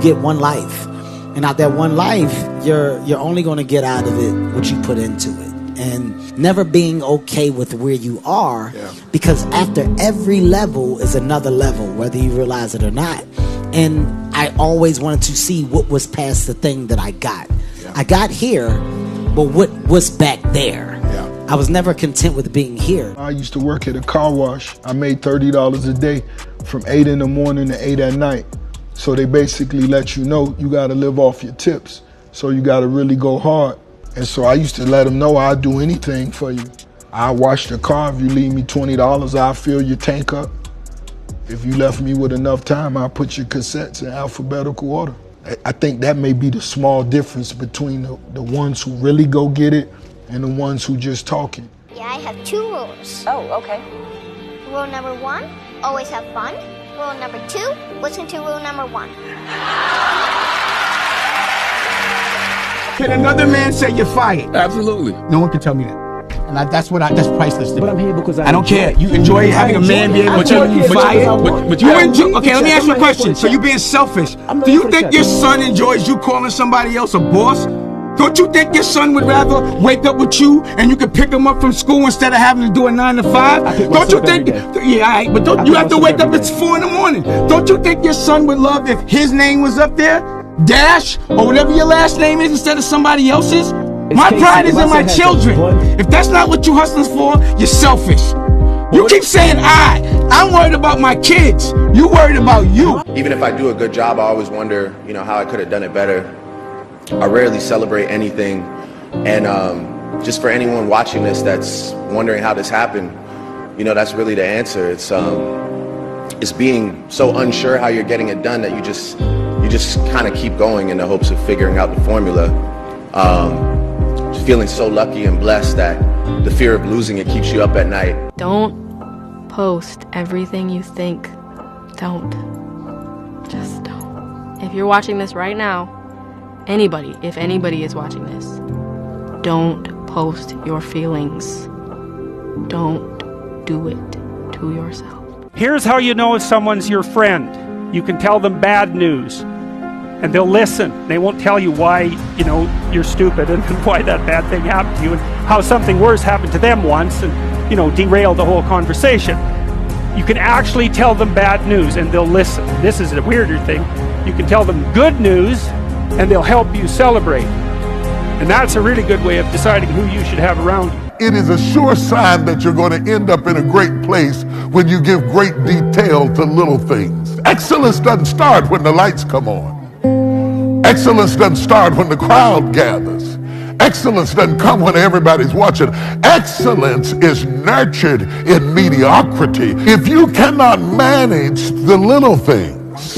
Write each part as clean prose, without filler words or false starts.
get one life. And out that one life, you're only going to get out of it what you put into it. And never being okay with where you are, because after every level is another level, whether you realize it or not. And I always wanted to see what was past the thing that I got. I got here, but what was back there? I was never content with being here. I used to work at a car wash. I made $30 a day from 8 in the morning to 8 at night. So they basically let you know you gotta live off your tips. So you gotta really go hard. And so I used to let them know I'd do anything for you. I'll wash the car. If you leave me $20, I'll fill your tank up. If you left me with enough time, I'll put your cassettes in alphabetical order. I think that may be the small difference between the ones who really go get it and the ones who just talking. Yeah, I have 2 rules. Oh, okay. Rule number 1, always have fun. Rule number 2, listen to rule number 1. Can another man say you're fired? Absolutely. No one can tell me that. And that's priceless to me. But I'm here because I don't care. You enjoy having a man be able to tell you fired? But you enjoy. Okay, let me ask you a question. So you being selfish. Do you think your son enjoys you calling somebody else a boss? Don't you think your son would rather wake up with you and you can pick him up from school instead of having to do a 9 to 5? Don't you think? Yeah, all right, but don't you have to wake up at 4 in the morning? Don't you think your son would love if his name was up there, Dash, or whatever your last name is, instead of somebody else's? My pride is in my children. If that's not what you hustling for, you're selfish. You keep saying I'm worried about my kids. You worried about you. Even if I do a good job, I always wonder, how I could have done it better. I rarely celebrate anything. And just for anyone watching this that's wondering how this happened, that's really the answer. It's being so unsure how you're getting it done that you just kind of keep going in the hopes of figuring out the formula. Just feeling so lucky and blessed that the fear of losing it keeps you up at night. Don't post everything you think. Don't. Just don't. If you're watching this right now, if anybody is watching this, don't post your feelings. Don't do it to yourself. Here's how you know if someone's your friend. You can tell them bad news, and they'll listen. They won't tell you why, you're stupid and why that bad thing happened to you and how something worse happened to them once and, derail the whole conversation. You can actually tell them bad news and they'll listen. This is a weirder thing. You can tell them good news and they'll help you celebrate. And that's a really good way of deciding who you should have around you. It is a sure sign that you're going to end up in a great place when you give great detail to little things. Excellence doesn't start when the lights come on. Excellence doesn't start when the crowd gathers. Excellence doesn't come when everybody's watching. Excellence is nurtured in mediocrity. If you cannot manage the little things,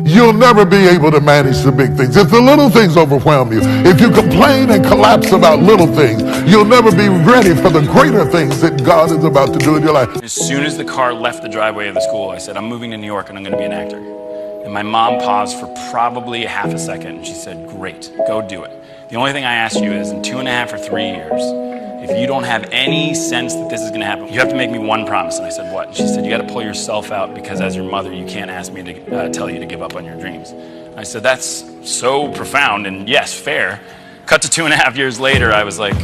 you'll never be able to manage the big things. If the little things overwhelm you, if you complain and collapse about little things, you'll never be ready for the greater things that God is about to do in your life. As soon as the car left the driveway of the school, I said, I'm moving to New York and I'm going to be an actor. And my mom paused for probably a half a second and she said, great, go do it. The only thing I ask you is in 2.5 or 3 years, if you don't have any sense that this is going to happen, you have to make me one promise. And I said, what? And she said, you got to pull yourself out because as your mother, you can't ask me to tell you to give up on your dreams. I said, that's so profound and yes, fair. Cut to 2.5 years later, I was like,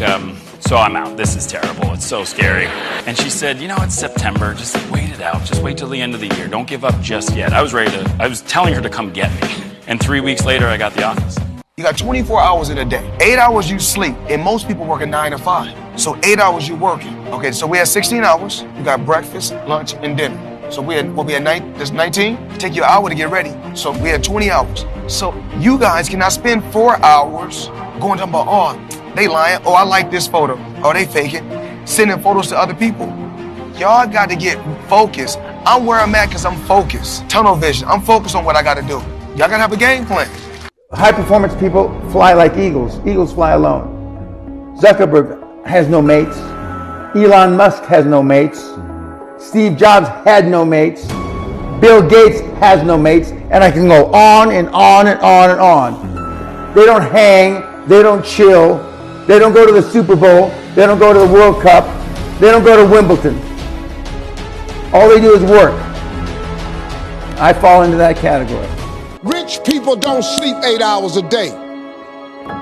so I'm out. This is terrible. It's so scary. And she said, it's September. Just wait it out. Just wait till the end of the year. Don't give up just yet. I was telling her to come get me. And 3 weeks later, I got the office. You got 24 hours in a day. 8 hours you sleep, and most people work a 9 to 5. So 8 hours you working. Okay, so we had 16 hours. You got breakfast, lunch, and dinner. So we had 19. Take you an hour to get ready. So we had 20 hours. So you guys cannot spend 4 hours going talking about, they lying. I like this photo. They faking. Sending photos to other people. Y'all got to get focused. I'm where I'm at because I'm focused. Tunnel vision. I'm focused on what I got to do. Y'all got to have a game plan. High performance people fly like eagles. Eagles fly alone. Zuckerberg has no mates. Elon Musk has no mates. Steve Jobs had no mates. Bill Gates has no mates. And I can go on and on and on and on. They don't hang. They don't chill. They don't go to the Super Bowl. They don't go to the World Cup. They don't go to Wimbledon. All they do is work. I fall into that category. Rich people don't sleep 8 hours a day.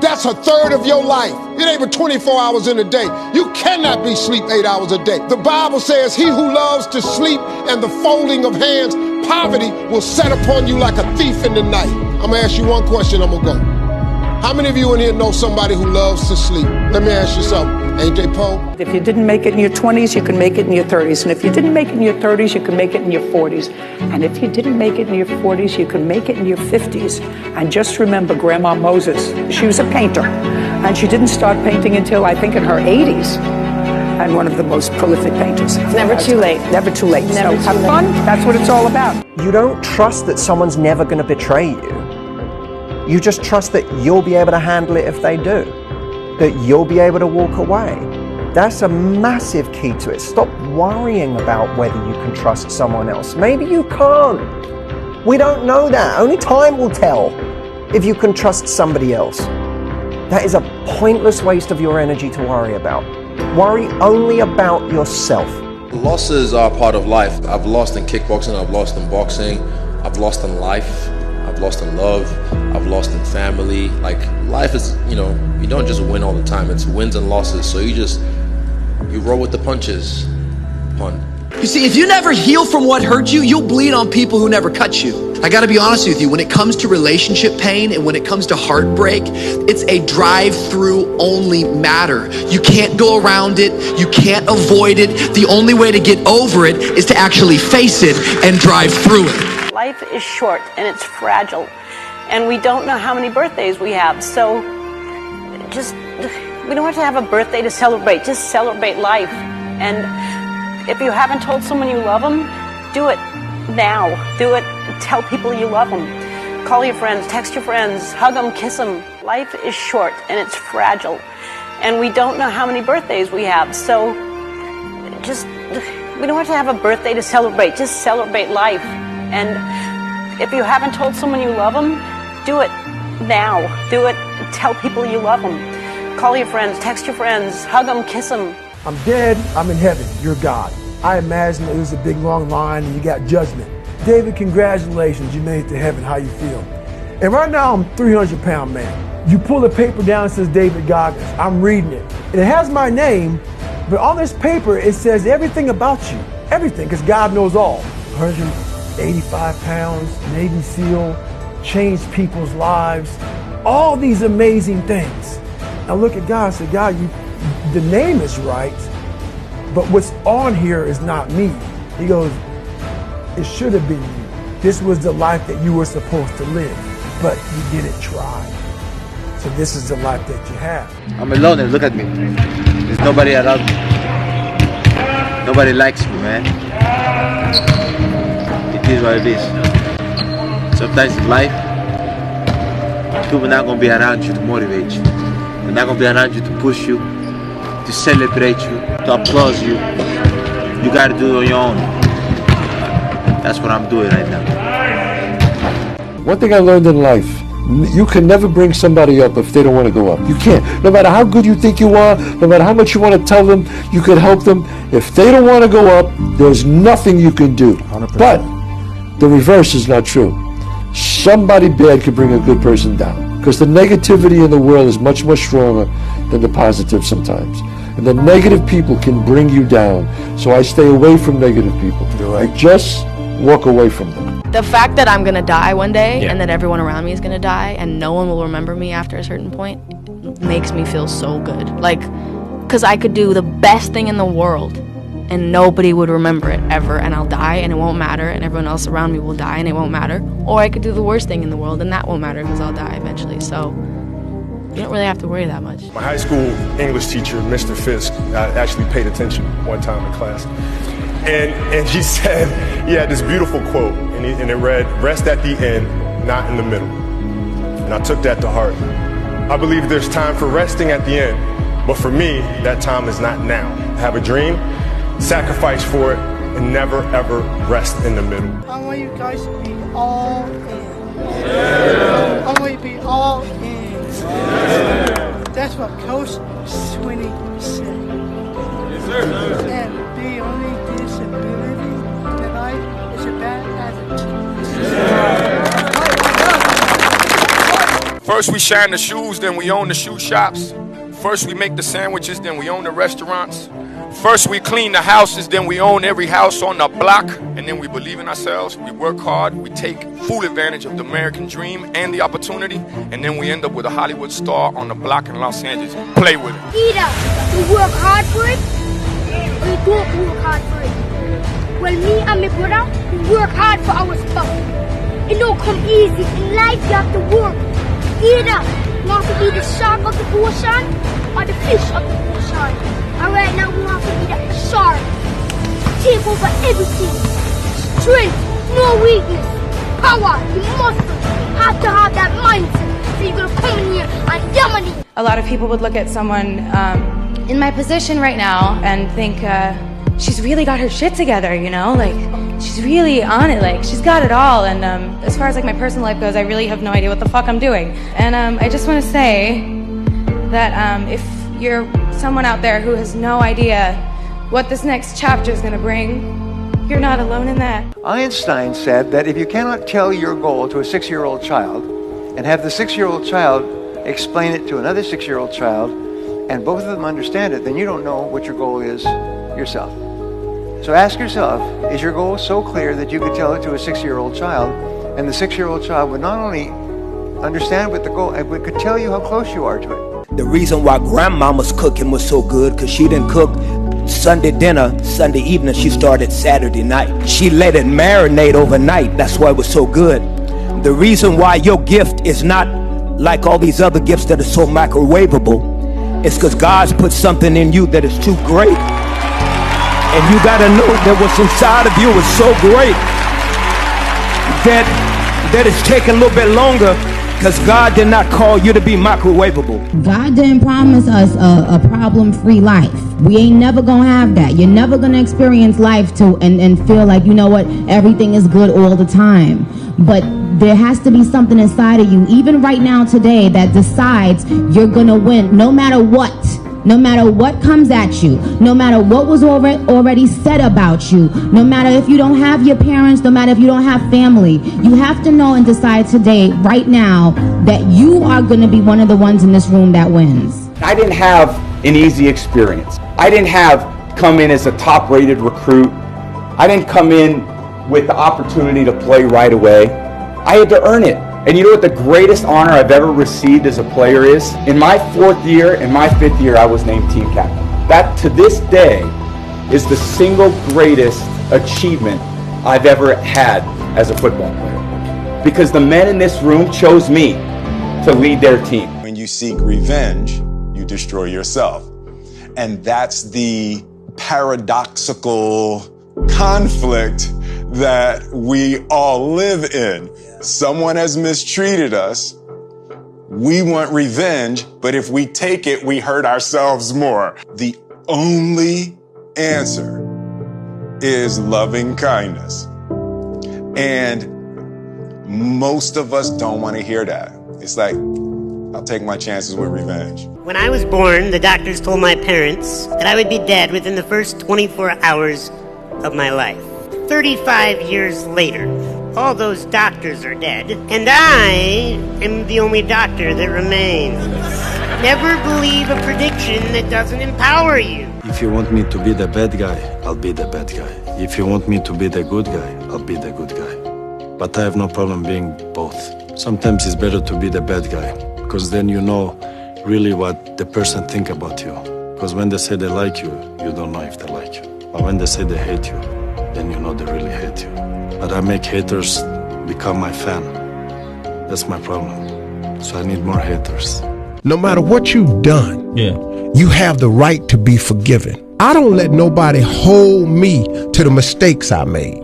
That's a third of your life. It ain't but 24 hours in a day. You cannot be sleep 8 hours a day. The Bible says, he who loves to sleep and the folding of hands, poverty will set upon you like a thief in the night. I'm gonna ask you one question, I'm gonna go. How many of you in here know somebody who loves to sleep? Let me ask you something. AJ Poe? If you didn't make it in your 20s, you can make it in your 30s. And if you didn't make it in your 30s, you can make it in your 40s. And if you didn't make it in your 40s, you can make it in your 50s. And just remember Grandma Moses. She was a painter. And she didn't start painting until, I think, in her 80s. And one of the most prolific painters. It's never too late. Never too late. Never So have fun. That's what it's all about. You don't trust that someone's never going to betray you. You just trust that you'll be able to handle it if they do. That you'll be able to walk away. That's a massive key to it. Stop worrying about whether you can trust someone else. Maybe you can't. We don't know that. Only time will tell if you can trust somebody else. That is a pointless waste of your energy to worry about. Worry only about yourself. Losses are part of life. I've lost in kickboxing, I've lost in boxing, I've lost in life, I've lost in love, I've lost in family. Like, life is, you don't just win all the time. It's wins and losses. So you roll with the punches. Pun. You see, if you never heal from what hurt you, you'll bleed on people who never cut you. I gotta be honest with you, when it comes to relationship pain and when it comes to heartbreak, it's a drive-through only matter. You can't go around it, you can't avoid it. The only way to get over it is to actually face it and drive through it. Life is short and it's fragile. And we don't know how many birthdays we have. So we don't have to have a birthday to celebrate. Just celebrate life. And if you haven't told someone you love them, do it now. Do it. Tell people you love them. Call your friends, text your friends, hug them, kiss them. Life is short and it's fragile. And we don't know how many birthdays we have. So we don't have to have a birthday to celebrate. Just celebrate life. And if you haven't told someone you love them, do it now. Do it. Tell people you love them. Call your friends, text your friends, hug them, kiss them. I'm dead, I'm in heaven, you're God. I imagine it was a big long line and you got judgment. David, congratulations, you made it to heaven, how you feel? And right now I'm a 300-pound man. You pull the paper down, it says David Goggins. I'm reading it. And it has my name, but on this paper it says everything about you. Everything, because God knows all. 185 pounds, Navy SEAL, changed people's lives, all these amazing things. I look at God and say, God, the name is right, but what's on here is not me. He goes, it should have been you. This was the life that you were supposed to live, but you didn't try. So this is the life that you have. I'm alone and look at me. There's nobody around me. Nobody likes me, man. It is what it is. Sometimes in life, people are not going to be around you to motivate you. They're not going to be around you to push you, to celebrate you, to applaud you. You got to do it on your own. That's what I'm doing right now. One thing I learned in life, you can never bring somebody up if they don't want to go up. You can't. No matter how good you think you are, no matter how much you want to tell them, you can help them. If they don't want to go up, there's nothing you can do. 100%. But the reverse is not true. Somebody bad could bring a good person down. Because the negativity in the world is much, much stronger than the positive sometimes. And the negative people can bring you down. So I stay away from negative people. I just walk away from them. The fact that I'm gonna die one day and that everyone around me is gonna die and no one will remember me after a certain point makes me feel so good. Like, because I could do the best thing in the world and nobody would remember it ever, and I'll die and it won't matter, and everyone else around me will die and it won't matter. Or I could do the worst thing in the world and that won't matter because I'll die eventually. So you don't really have to worry that much. My high school English teacher, Mr. Fisk, I actually paid attention one time in class. And he said, he had this beautiful quote, and it read, "Rest at the end, not in the middle." And I took that to heart. I believe there's time for resting at the end, but for me, that time is not now. I have a dream, sacrifice for it, and never ever rest in the middle. I want you guys to be all in. Yeah. I want you to be all in. Yeah. That's what Coach Swinney said. Yes, sir. And the only disability in life is a bad attitude. Yeah. First we shine the shoes, then we own the shoe shops. First we make the sandwiches, then we own the restaurants. First we clean the houses, then we own every house on the block. And then we believe in ourselves, we work hard, we take full advantage of the American dream and the opportunity. And then we end up with a Hollywood star on the block in Los Angeles. Play with it. Either you work hard for it, or you don't work hard for it. Well, me and my brother, we work hard for our stuff. It don't come easy. In life, you have to work. Either you want to be the shark of the ocean or the fish of the ocean. And right now, we want to be the shark. Take over everything. Strength, no weakness. Power, you must have to have that mindset. So you're going to come in here and dominate. A lot of people would look at someone in my position right now and think, she's really got her shit together, you know? Like, she's really on it, like, she's got it all. And as far as like my personal life goes, I really have no idea what the fuck I'm doing. And I just want to say that if you're someone out there who has no idea what this next chapter is going to bring, you're not alone in that. Einstein said that if you cannot tell your goal to a 6-year-old child and have the 6-year-old child explain it to another 6-year-old child and both of them understand it, then you don't know what your goal is yourself. So ask yourself, is your goal so clear that you could tell it to a 6-year-old child and the 6-year-old child would not only understand what the goal, but could tell you how close you are to it. The reason why grandmama's cooking was so good, because she didn't cook Sunday dinner, Sunday evening, she started Saturday night. She let it marinate overnight. That's why it was so good. The reason why your gift is not like all these other gifts that are so microwavable is because God's put something in you that is too great. And you got to know that what's inside of you is so great that it's taking a little bit longer, because God did not call you to be microwavable. God didn't promise us a problem-free life. We ain't never gonna have that. You're never gonna experience life and feel like, you know what, everything is good all the time. But there has to be something inside of you, even right now today, that decides you're gonna win no matter what. No matter what comes at you, no matter what was already said about you, no matter if you don't have your parents, no matter if you don't have family, you have to know and decide today, right now, that you are going to be one of the ones in this room that wins. I didn't have an easy experience. I didn't come in as a top-rated recruit. I didn't come in with the opportunity to play right away. I had to earn it. And you know what the greatest honor I've ever received as a player is? In my 4th year and my 5th year, I was named team captain. That, to this day, is the single greatest achievement I've ever had as a football player. Because the men in this room chose me to lead their team. When you seek revenge, you destroy yourself. And that's the paradoxical conflict that we all live in. Someone has mistreated us. We want revenge, but if we take it, we hurt ourselves more. The only answer is loving kindness. And most of us don't want to hear that. It's like, I'll take my chances with revenge. When I was born, the doctors told my parents that I would be dead within the first 24 hours of my life. 35 years later, all those doctors are dead, and I am the only doctor that remains. Never believe a prediction that doesn't empower you. If you want me to be the bad guy, I'll be the bad guy. If you want me to be the good guy, I'll be the good guy. But I have no problem being both. Sometimes it's better to be the bad guy, because then you know really what the person think about you. Because when they say they like you, you don't know if they like you. But when they say they hate you, then you know they really hate you. But I make haters become my fan. That's my problem. So I need more haters. No matter what you've done, you have the right to be forgiven. I don't let nobody hold me to the mistakes I made.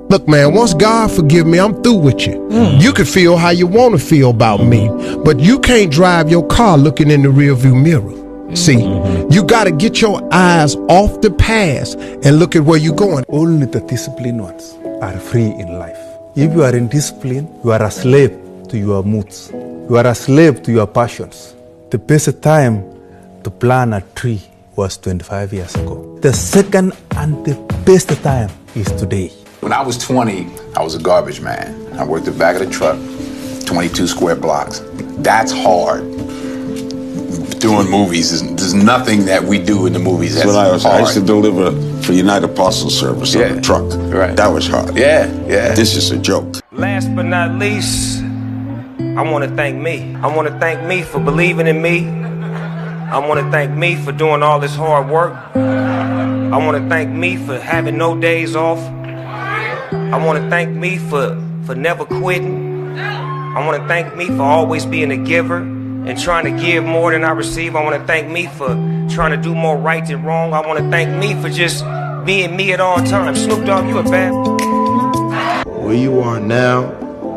Look, man, once God forgive me, I'm through with you. You can feel how you want to feel about me, but you can't drive your car looking in the rearview mirror. See, you got to get your eyes off the past and look at where you're going. Only the disciplined ones are free in life. If you are in discipline, you are a slave to your moods. You are a slave to your passions. The best time to plant a tree was 25 years ago. The second and the best time is today. When I was 20, I was a garbage man. I worked the back of the truck, 22 square blocks. That's hard. Doing movies, there's nothing that we do in the movies that's hard. I used to deliver for United Parcel Service on a truck. Right. That was hard. Yeah. This is a joke. Last but not least, I want to thank me. I want to thank me for believing in me. I want to thank me for doing all this hard work. I want to thank me for having no days off. I want to thank me for never quitting. I want to thank me for always being a giver and trying to give more than I receive. I want to thank me for trying to do more right than wrong. I want to thank me for just being me at all times. Snoop Dogg, you a bad... Where you are now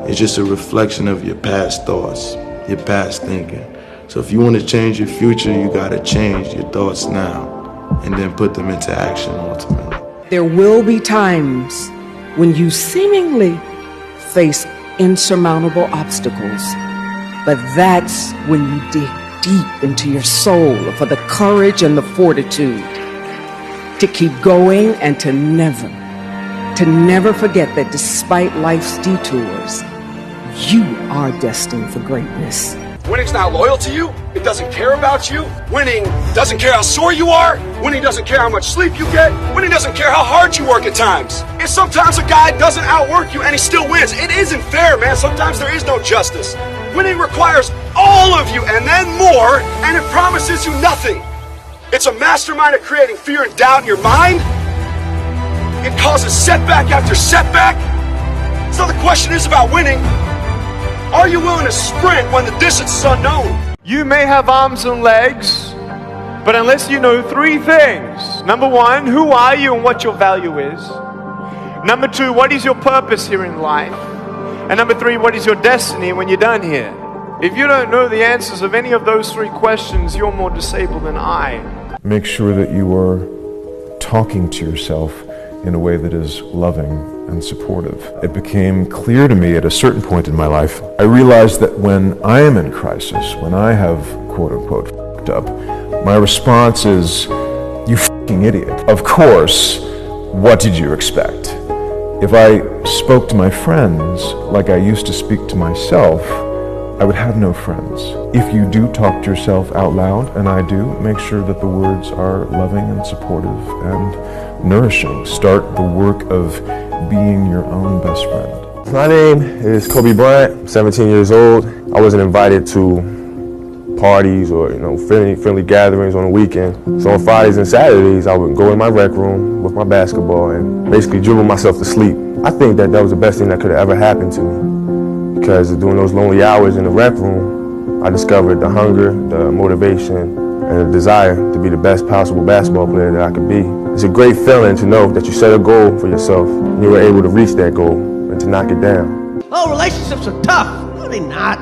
is just a reflection of your past thoughts, your past thinking. So if you want to change your future, you got to change your thoughts now and then put them into action ultimately. There will be times when you seemingly face insurmountable obstacles, but that's when you dig deep into your soul for the courage and the fortitude to keep going and to never forget that despite life's detours, you are destined for greatness. Winning's not loyal to you. It doesn't care about you. Winning doesn't care how sore you are. Winning doesn't care how much sleep you get. Winning doesn't care how hard you work at times. And sometimes a guy doesn't outwork you and he still wins. It isn't fair, man. Sometimes there is no justice. Winning requires all of you and then more, and it promises you nothing. It's a mastermind of creating fear and doubt in your mind. It causes setback after setback. So the question is about winning. Are you willing to sprint when the distance is unknown? You may have arms and legs, but unless you know three things. Number one, who are you and what your value is? Number two, what is your purpose here in life? And number three, what is your destiny when you're done here? If you don't know the answers of any of those three questions, you're more disabled than I. Make sure that you are talking to yourself in a way that is loving and supportive. It became clear to me at a certain point in my life, I realized that when I am in crisis, when I have quote unquote f***ed up, my response is, you f***ing idiot. Of course, what did you expect? If I spoke to my friends like I used to speak to myself, I would have no friends. If you do talk to yourself out loud, and I do, make sure that the words are loving and supportive and nourishing. Start the work of being your own best friend. My name is Kobe Bryant, 17 years old. I wasn't invited to parties or friendly gatherings on the weekend. So on Fridays and Saturdays, I would go in my rec room with my basketball and basically dribble myself to sleep. I think that was the best thing that could have ever happened to me. Because during those lonely hours in the rec room, I discovered the hunger, the motivation, and the desire to be the best possible basketball player that I could be. It's a great feeling to know that you set a goal for yourself and you were able to reach that goal and to knock it down. Oh, relationships are tough. No, they're not.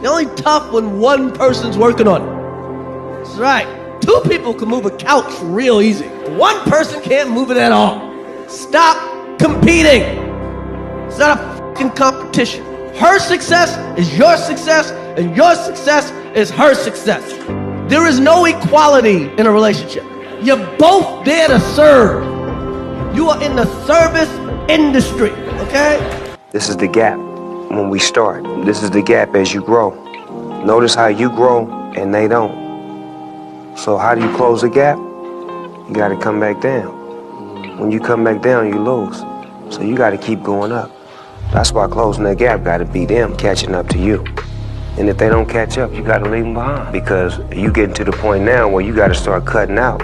They're only tough when one person's working on it. That's right. Two people can move a couch real easy. One person can't move it at all. Stop competing. It's not a fucking competition. Her success is your success, and your success is her success. There is no equality in a relationship. You're both there to serve. You are in the service industry, okay? This is the gap when we start. This is the gap as you grow. Notice how you grow and they don't. So how do you close the gap? You gotta come back down. When you come back down, you lose. So you gotta keep going up. That's why closing that gap gotta be them catching up to you. And if they don't catch up, you gotta leave them behind. Because you getting to the point now where you gotta start cutting out.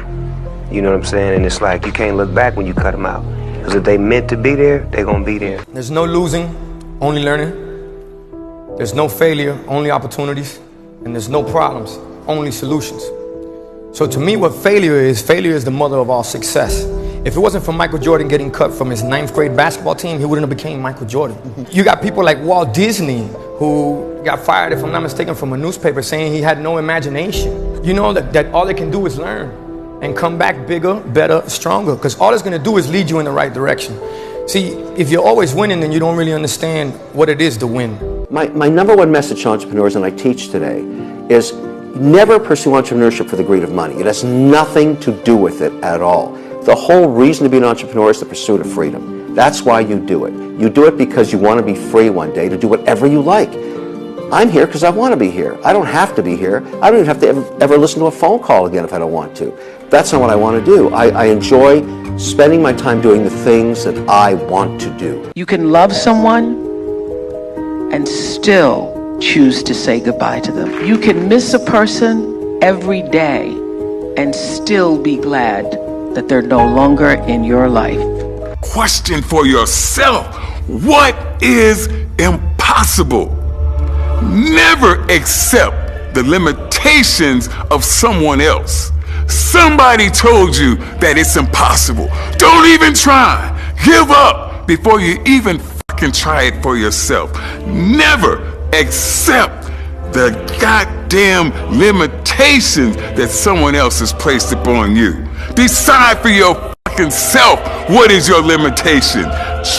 You know what I'm saying? And it's like you can't look back when you cut them out. Because if they meant to be there, they're gonna be there. There's no losing, only learning. There's no failure, only opportunities. And there's no problems, only solutions. So to me, what failure is the mother of all success. If it wasn't for Michael Jordan getting cut from his 9th grade basketball team, he wouldn't have became Michael Jordan. You got people like Walt Disney who got fired, if I'm not mistaken, from a newspaper saying he had no imagination. You know that all they can do is learn and come back bigger, better, stronger, because all it's going to do is lead you in the right direction. See, if you're always winning, then you don't really understand what it is to win. My number one message to entrepreneurs, and I teach today, is never pursue entrepreneurship for the greed of money. It has nothing to do with it at all. The whole reason to be an entrepreneur is the pursuit of freedom. That's why you do it. You do it because you want to be free one day to do whatever you like. I'm here because I want to be here. I don't have to be here. I don't even have to ever listen to a phone call again if I don't want to. That's not what I want to do. I enjoy spending my time doing the things that I want to do. You can love someone and still choose to say goodbye to them. You can miss a person every day and still be glad that they're no longer in your life. Question for yourself, what is impossible? Never accept the limitations of someone else. Somebody told you that it's impossible. Don't even try. Give up before you even fucking try it for yourself. Never accept the goddamn limitations that someone else has placed upon you. Decide for your fucking self what is your limitation.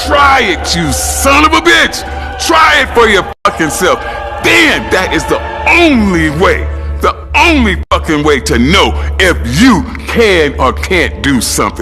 Try it, you son of a bitch. Try it for your fucking self. Then that is the only way fucking way to know if you can or can't do something.